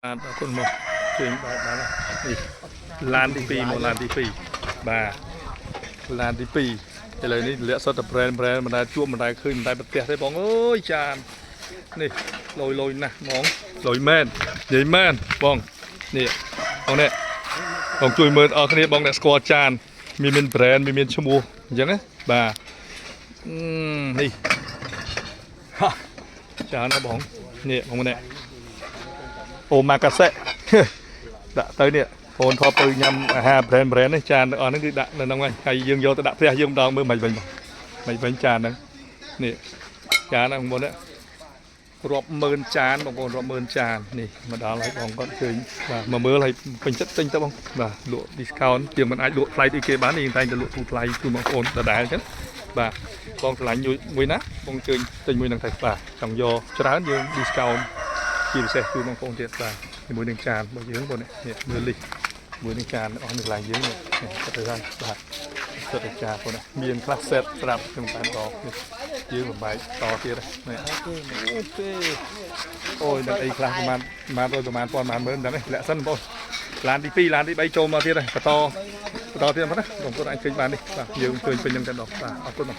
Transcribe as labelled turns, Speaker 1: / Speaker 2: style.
Speaker 1: คนមកជួយបាទបាទនេះឡានទី2មកឡានទី2បាទឡានទី2ឥឡូវនេះលាក់សុទ្ធតែប្រែមិនដែលជួបមិនដែលឃើញមិនដែលប្រទះទេបងអើយចាននេះលយណាស់ហ្មងលយមែននិយាយមែនបងនេះបងនេះបងជួយមើលអស់គ្នាបងអ្នកស្គាល់ចានមានប្រែនមានឈ្មោះអញ្ចឹងណាបាទនេះចានណាបងនេះបងនេះអូម៉ាកាសេដាក់ទៅនេះបងថតទៅញ៉ាំអាហារប្រែននេះចានអស់ហ្នឹងគឺដាក់នៅក្នុងហើយយើងយកទៅដាក់ផ្ទះយើងម្ដងមើលមិនវិញចានហ្នឹងនេះចានហ្នឹងបងនេះរាប់ម៉ឺនចានបងប្អូនរាប់ម៉ឺនចាននេះមកដល់ហើយបងគាត់ឃើញបាទមកមើលហើយពេញចិត្តទិញទៅបងបាទលក់ discount ជាងមិនអាចលក់ថ្លៃដូចគេបានយើងតែងតែលក់ទូថ្លៃជូនបងប្អូនដដែលអញ្ចឹងបាទបងឆ្លាញ់មួយណាបងឃើញទិញមួយហ្នឹងទៅបាទចង់យកច្រើនយើង discount ជាពិសេសគឺបងប្អូនទៀតបាទជាមួយនឹងចានរបស់យើងបងនេះមើលលីសមួយនឹងចានអស់នៅកន្លែងយើងនេះទៅហើយបាទសិតចាបងនេះមានខ្លះ set ស្រាប់ខ្ញុំបានដកនេះយើងបំបែកតទៀតនេះអូទេអូយដល់អីខ្លះប្រហែលពាន់មើលហ្នឹងលាក់សិនបងឡានទី2ឡានទី3ចូលមកទៀតហើយបន្តទៀតមកណាបងប្អូនអាចឃើញបាននេះបាទយើងឃើញពេញនឹងតែដកបាទអរគុណបង